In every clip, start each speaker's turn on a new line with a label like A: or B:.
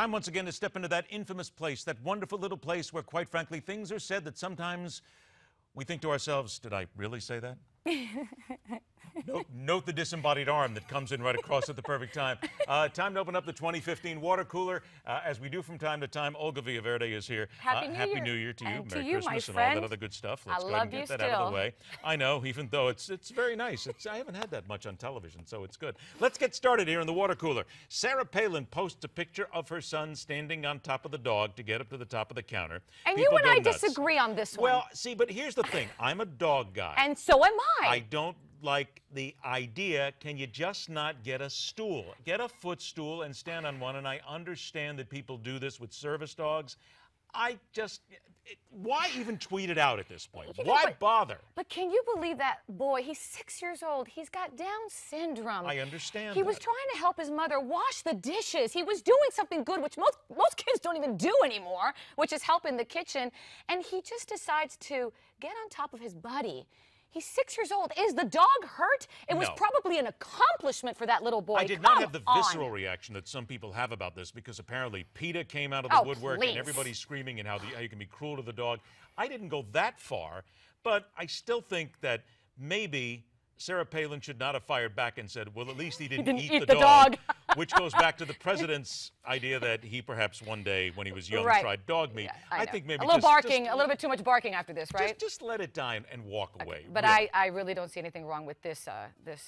A: Time once again to step into that infamous place, that wonderful little place where, quite frankly, things are said that sometimes we think to ourselves, did I really say that? Note the disembodied arm that comes in right across at the perfect time. Time to open up the 2015 water cooler. As we do from time to time, Olga Villaverde is here.
B: Happy New
A: Year to you.
B: And
A: Merry
B: to you,
A: Christmas
B: my
A: and all
B: friend.
A: that other good stuff. Let's
B: I
A: go ahead and
B: love
A: get
B: you
A: that out of the
B: still.
A: way. I know, even though it's very nice. I haven't had that much on television, so it's good. Let's get started here in the water cooler. Sarah Palin posts a picture of her son standing on top of the dog to get up to the top of the counter.
B: And
A: People
B: you and
A: go
B: I
A: nuts.
B: disagree on this one.
A: Well, see, but here's the thing. I'm a dog guy.
B: And so am I.
A: I don't like the idea, can you just not get a stool? Get a footstool and stand on one, and I understand that people do this with service dogs. Why even tweet it out at this point? Why bother?
B: But can you believe that boy, he's 6 years old, he's got Down syndrome.
A: I understand
B: He was trying to help his mother wash the dishes. He was doing something good, which most kids don't even do anymore, which is help in the kitchen. And he just decides to get on top of his buddy. He's 6 years old. Is the dog hurt? It was probably an accomplishment for that little boy.
A: I did not have the visceral reaction that some people have about this, because apparently PETA came out of the woodwork and everybody's screaming and how you can be cruel to the dog. I didn't go that far, but I still think that maybe Sarah Palin should not have fired back and said, well, at least he didn't eat the dog. Which goes back to the president's idea that he perhaps one day when he was young tried dog meat.
B: Yeah,
A: I think maybe
B: a little barking, a little bit too much barking after this, right?
A: Just let it die and walk away.
B: But
A: really.
B: I really don't see anything wrong with this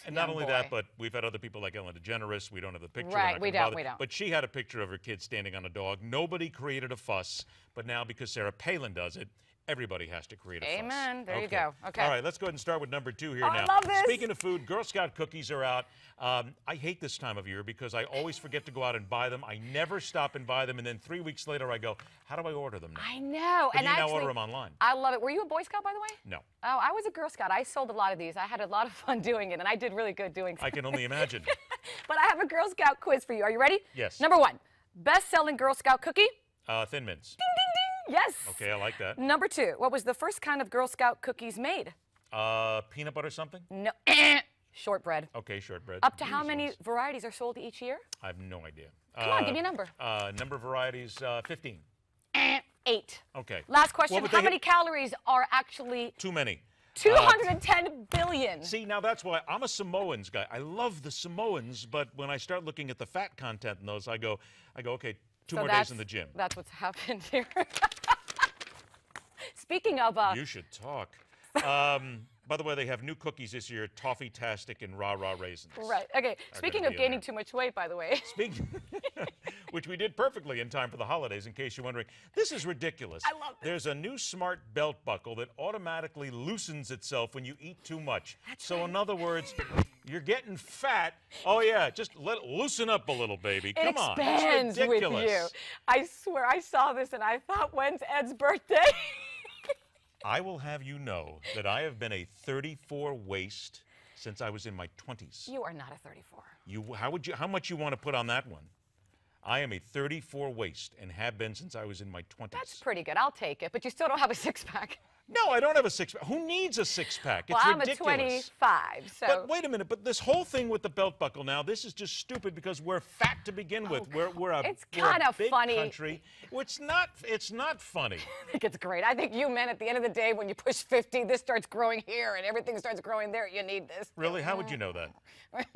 A: And not only that, but we've had other people like Ellen DeGeneres. We don't have the picture.
B: Right, we don't.
A: But she had a picture of her kid standing on a dog. Nobody created a fuss, but now because Sarah Palin does it, everybody has to create a fuss.
B: Amen. There you go. Okay.
A: All right, let's go ahead and start with number 2 here now.
B: I love this.
A: Speaking of food, Girl Scout cookies are out. I hate this time of year because I always forget to go out and buy them. I never stop and buy them, and then 3 weeks later I go, how do I order them now?
B: I know.
A: But you now order them online.
B: I love it. Were you a Boy Scout, by the way?
A: No.
B: Oh, I was a Girl Scout. I sold a lot of these. I had a lot of fun doing it, and I did really good doing so.
A: I can only imagine.
B: But I have a Girl Scout quiz for you. Are you ready?
A: Yes.
B: Number 1, best-selling Girl Scout cookie?
A: Thin Mints.
B: Ding, ding, ding. Yes.
A: Okay, I like that.
B: Number 2, what was the first kind of Girl Scout cookies made?
A: Peanut butter something?
B: No. Shortbread.
A: Okay, shortbread.
B: Up to how many varieties are sold each year?
A: I have no idea.
B: Come on, give me a number.
A: Number of varieties, 15.
B: 8.
A: Okay.
B: Last question. How many calories are actually...
A: Too many.
B: 210 billion.
A: See, now that's why I'm a Samoans guy. I love the Samoans, but when I start looking at the fat content in those, I go, okay, two more days in the gym.
B: That's what's happened here. Speaking of...
A: You should talk. By the way, they have new cookies this year, Toffee-tastic and Rah Rah Raisins.
B: Right. Okay. Speaking of gaining too much weight, by the way.
A: Which we did perfectly in time for the holidays, in case you're wondering. This is ridiculous.
B: I love this.
A: There's a new smart belt buckle that automatically loosens itself when you eat too much. So in other words, you're getting fat. Oh, yeah, just let it loosen up a little, baby. Come on.
B: It expands
A: It's ridiculous.
B: with you. I swear, I saw this and I thought, when's Ed's birthday?
A: I will have you know that I have been a 34 waist since I was in my 20s.
B: You are not a 34.
A: How much you want to put on that one? I am a 34 waist and have been since I was in my 20s.
B: That's pretty good. I'll take it. But you still don't have a six-pack.
A: No, I don't have a six-pack. Who needs a six-pack? It's ridiculous.
B: Well, I'm a 25, so...
A: But wait a minute. But this whole thing with the belt buckle now, this is just stupid because we're fat to begin with. We're a big country. Well, it's not funny.
B: I think it's great. I think you men, at the end of the day, when you push 50, this starts growing here and everything starts growing there. You need this.
A: Really? How would you know that?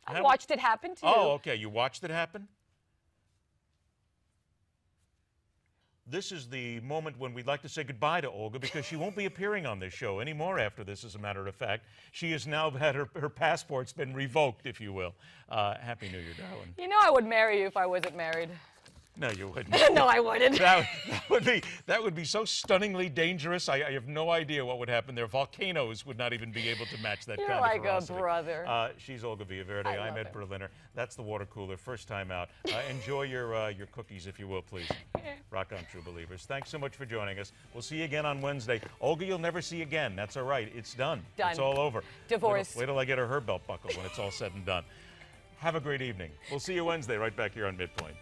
B: I watched it happen, too.
A: Oh, okay. You watched it happen? This is the moment when we'd like to say goodbye to Olga because she won't be appearing on this show anymore after this, as a matter of fact. She has now had her passport's been revoked, if you will. Happy New Year, darling.
B: You know I would marry you if I wasn't married.
A: No, you wouldn't.
B: No, I wouldn't.
A: That would be so stunningly dangerous. I have no idea what would happen there. Volcanoes would not even be able to match that kind of ferocity.
B: You're like a brother.
A: She's Olga Villaverde. I'm Ed Berliner. That's the water cooler. First time out. Enjoy your cookies, if you will, please. Rock on, true believers. Thanks so much for joining us. We'll see you again on Wednesday. Olga, you'll never see again. That's all right. It's done.
B: Done.
A: It's all over.
B: Divorce.
A: Wait till I get her belt buckle when it's all said and done. Have a great evening. We'll see you Wednesday right back here on MidPoint.